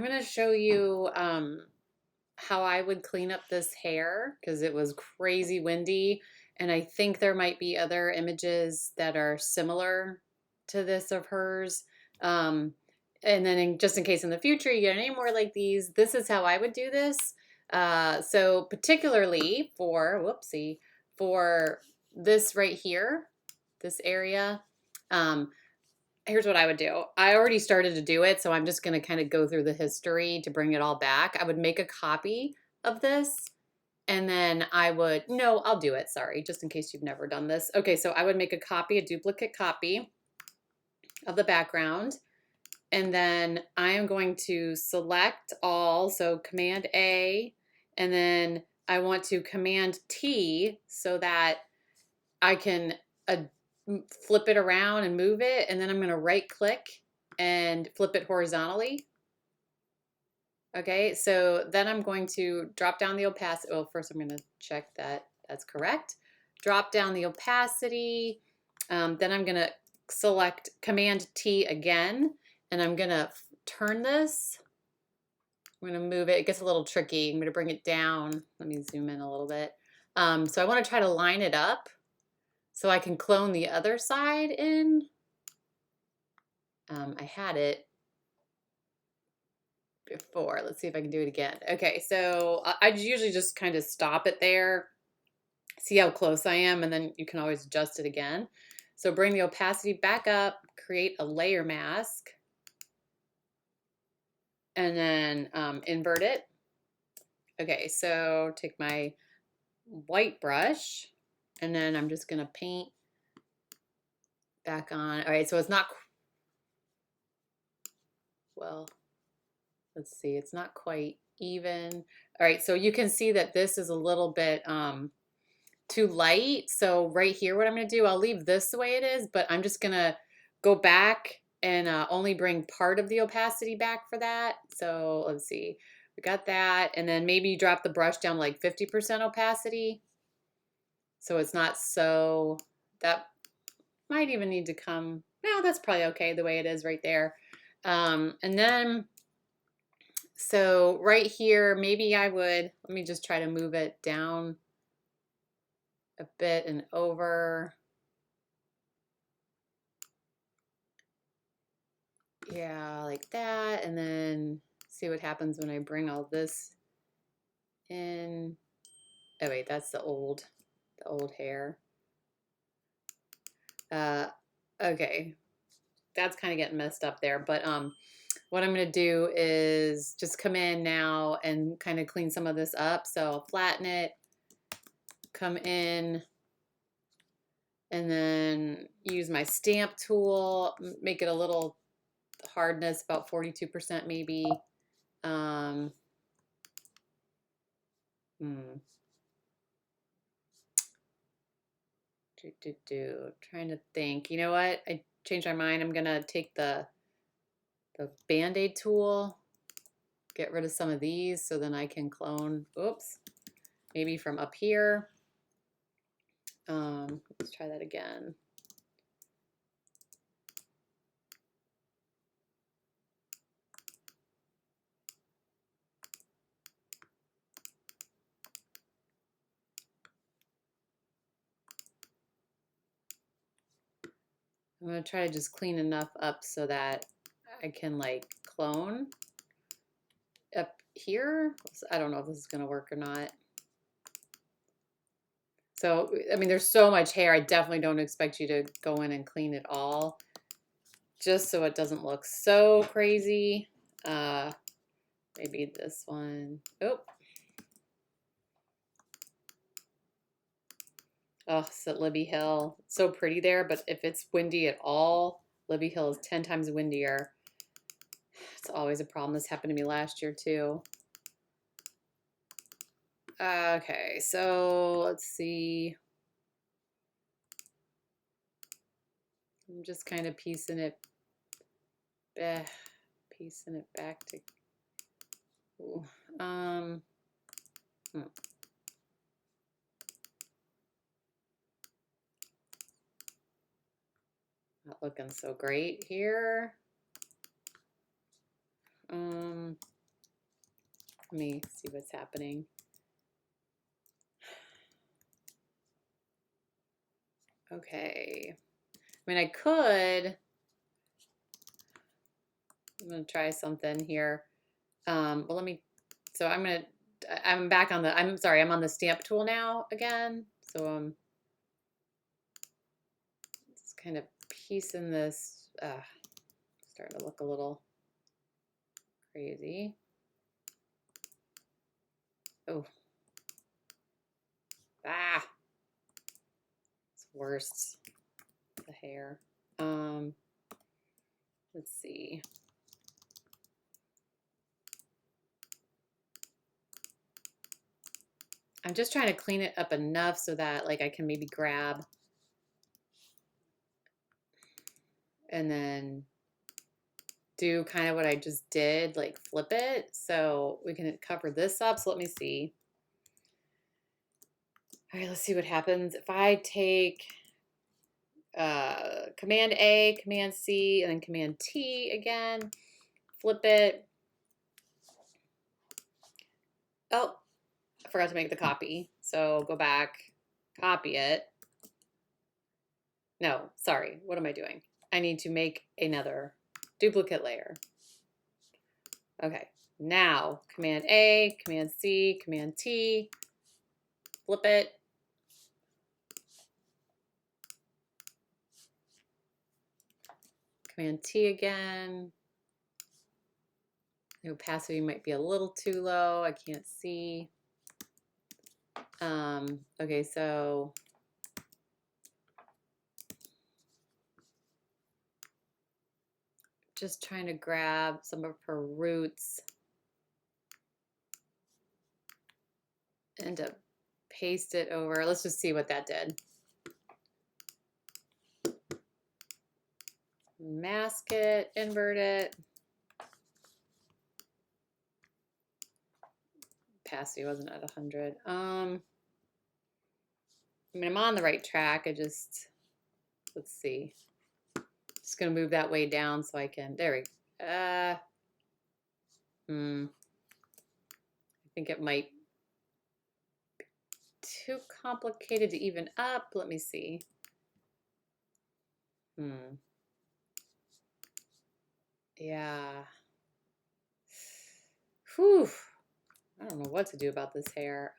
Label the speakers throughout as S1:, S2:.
S1: I'm going to show you how I would clean up this hair because it was crazy windy. And I think there might be other images that are similar to this of hers. Um, and then just in case in the future you get any more like these, this is how I would do this. So particularly for, whoopsie, for this right here, this area, um, here's what I would do. I already started to do it, so I'm just going to kind of go through the history to bring it all back. I would make a copy of this and then I would, no, I'll do it. Sorry, just in case you've never done this. Okay, so I would make a copy, a duplicate copy of the background. And then I am going to select all, so Command A, and then I want to Command T so that I can flip it around and move it, and then I'm going to right click and flip it horizontally. Okay, so then I'm going to drop down the opacity. Well, first I'm going to check that that's correct. Drop down the opacity. Then I'm going to select Command T again, and I'm going to turn this. I'm going to move it. It gets a little tricky. I'm going to bring it down. Let me zoom in a little bit. So I want to try to line it up so I can clone the other side in. I had it before. Let's see if I can do it again. Okay, so I usually just kind of stop it there, see how close I am, and then you can always adjust it again. So bring the opacity back up, create a layer mask, and then invert it. Okay, so take my white brush, and then I'm just gonna paint back on. All right, so it's not, well, let's see, it's not quite even. All right, so you can see that this is a little bit too light. So right here, what I'm gonna do, I'll leave this the way it is, but I'm just gonna go back and only bring part of the opacity back for that. So let's see, we got that. And then maybe drop the brush down like 50% opacity. So it's not so, that might even need to come, no, that's probably okay the way it is right there. And then, so right here, maybe I would, let me just try to move it down a bit and over. Yeah, like that. And then see what happens when I bring all this in. Oh wait, that's the old hair. Okay, that's kind of getting messed up there. But what I'm gonna do is just come in now and kind of clean some of this up. So I'll flatten it, come in, and then use my stamp tool, make it a little hardness, about 42% maybe. Um, hmm. Trying to think. You know what? I changed my mind. I'm gonna take the Band-Aid tool, get rid of some of these so then I can clone, oops, maybe from up here. Let's try that again. I'm gonna try to just clean enough up so that I can like clone up here. I don't know if this is gonna work or not. So, I mean, there's so much hair. I definitely don't expect you to go in and clean it all, just so it doesn't look so crazy. Maybe this one. Oh. Oh, so Libby Hill. It's so pretty there, but if it's windy at all, Libby Hill is 10 times windier. It's always a problem. This happened to me last year too. Okay, so let's see. I'm just kind of piecing it back to. Ooh, hmm. Not looking so great here. Let me see what's happening. Okay. I mean, I'm going to try something here. Well, I'm back on I'm sorry, I'm on the stamp tool now again. So just kind of piecing this, starting to look a little crazy. Oh. Ah. It's worse. The hair. Let's see. I'm just trying to clean it up enough so that like I can maybe grab and then do kind of what I just did, like flip it. So we can cover this up. So let me see. All right, let's see what happens. If I take Command A, Command C, and then Command T again, flip it. Oh, I forgot to make the copy. So go back, copy it. No, sorry, what am I doing? I need to make another duplicate layer. Okay, now Command A, Command C, Command T, flip it. Command T again. The opacity might be a little too low. I can't see. Okay, so just trying to grab some of her roots and to paste it over. Let's just see what that did. Mask it, invert it. Opacity wasn't at 100. I mean, I'm on the right track. Let's see. Just gonna move that way down so I can, there we go. I think it might be too complicated to even up. Let me see. Yeah. Whew. I don't know what to do about this hair.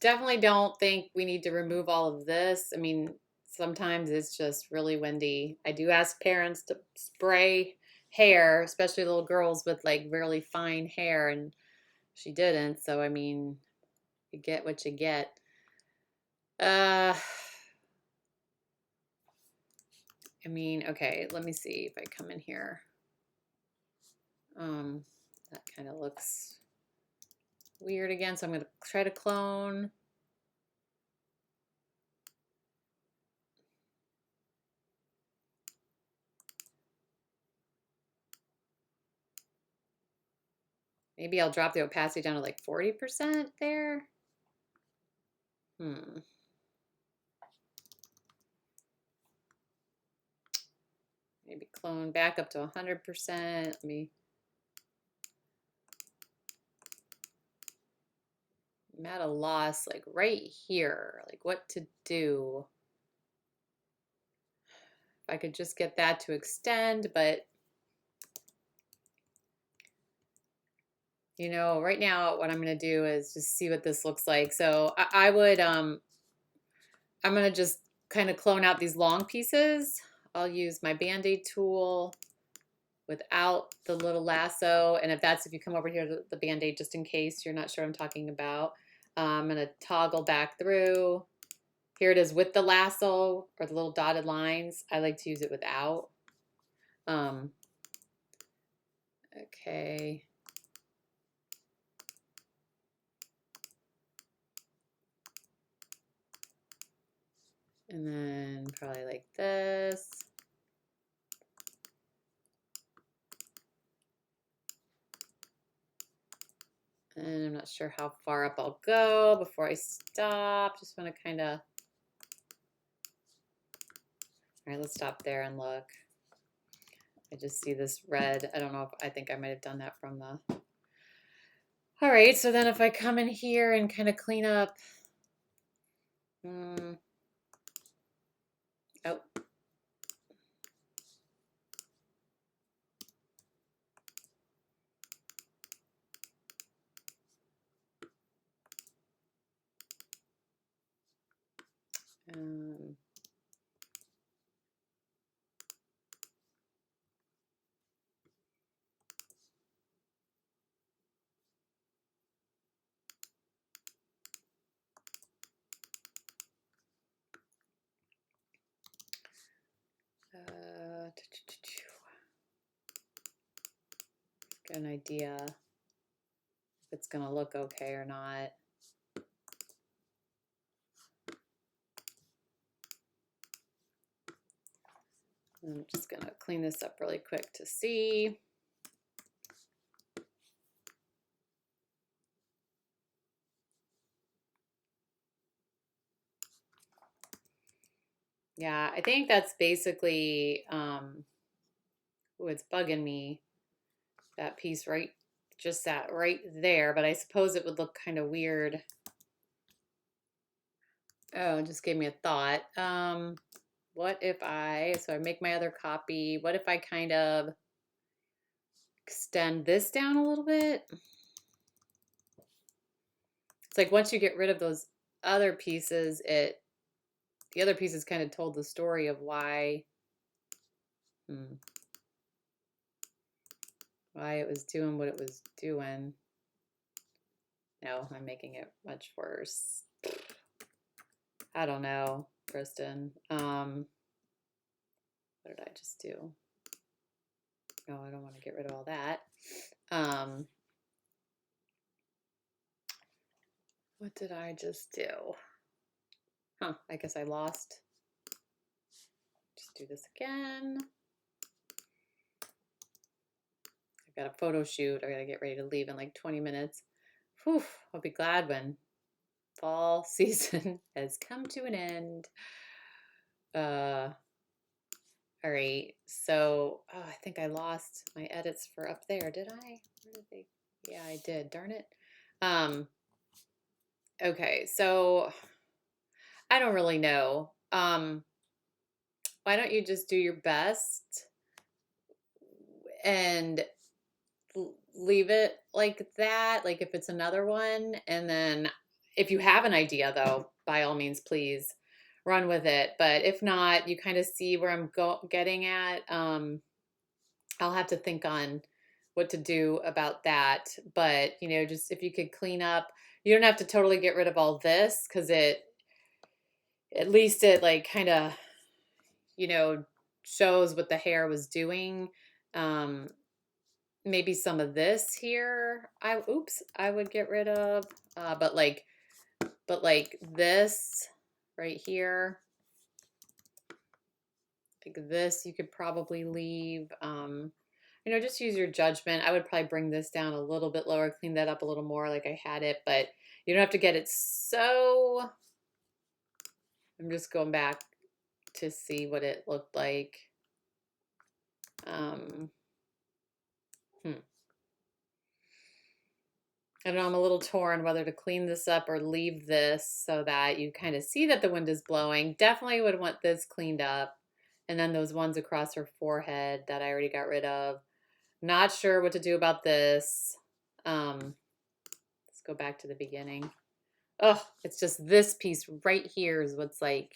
S1: Definitely don't think we need to remove all of this. I mean, sometimes it's just really windy. I do ask parents to spray hair, especially little girls with like really fine hair, and she didn't. So, I mean, you get what you get. I mean, okay, let me see if I come in here. That kind of looks weird again, so I'm going to try to clone. Maybe I'll drop the opacity down to like 40% there. Maybe clone back up to 100%. Let me. I'm at a loss, like right here, like what to do. If I could just get that to extend, but you know, right now what I'm going to do is just see what this looks like. So I would, I'm going to just kind of clone out these long pieces. I'll use my Band-Aid tool without the little lasso. And if you come over here to the Band-Aid, just in case you're not sure what I'm talking about, I'm going to toggle back through. Here it is with the lasso or the little dotted lines. I like to use it without. Okay. And then probably like this. And I'm not sure how far up I'll go before I stop. Just want to kind of, all right, let's stop there and look. I just see this red. I don't know if I think I might have done that from the. All right, so then if I come in here and kind of clean up. Oh. Um, get an idea if it's gonna look okay or not. I'm just gonna clean this up really quick to see. Yeah, I think that's basically it's bugging me. That piece right, just that right there, but I suppose it would look kind of weird. Oh, it just gave me a thought. What if so I make my other copy, what if I kind of extend this down a little bit? It's like once you get rid of those other pieces, the other pieces kind of told the story of why why it was doing what it was doing. No, I'm making it much worse. I don't know, Kristen. What did I just do? No, I don't want to get rid of all that. What did I just do? Huh, I guess I lost. Just do this again. I've got a photo shoot. I gotta get ready to leave in like 20 minutes. Whew, I'll be glad when fall season has come to an end. All right, so I think I lost my edits for up there. Did I? Where did they? Yeah, I did. Darn it. Okay, so I don't really know. Why don't you just do your best and leave it like that? Like if it's another one, and then if you have an idea, though, by all means, please run with it. But if not, you kind of see where I'm getting at. I'll have to think on what to do about that. But, just if you could clean up, you don't have to totally get rid of all this because at least it like kind of, shows what the hair was doing. Maybe some of this here, I would get rid of. But like this right here, like this, you could probably leave. Just use your judgment. I would probably bring this down a little bit lower, clean that up a little more like I had it, but you don't have to get it so. I'm just going back to see what it looked like. I don't know, I'm a little torn whether to clean this up or leave this so that you kind of see that the wind is blowing. Definitely would want this cleaned up. And then those ones across her forehead that I already got rid of. Not sure what to do about this. Let's go back to the beginning. Oh, it's just this piece right here is what's like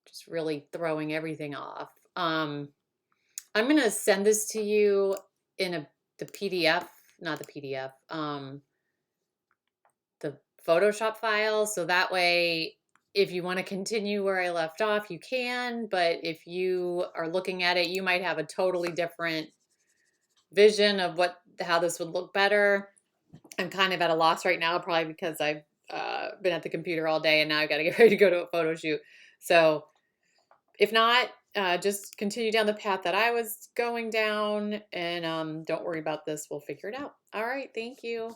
S1: just really throwing everything off. I'm going to send this to you in the PDF, not the PDF, the Photoshop file. So that way, if you want to continue where I left off, you can. But if you are looking at it, you might have a totally different vision of how this would look better. I'm kind of at a loss right now, probably because I've been at the computer all day and now I've got to get ready to go to a photo shoot. So if not, just continue down the path that I was going down and don't worry about this. We'll figure it out. All right. Thank you.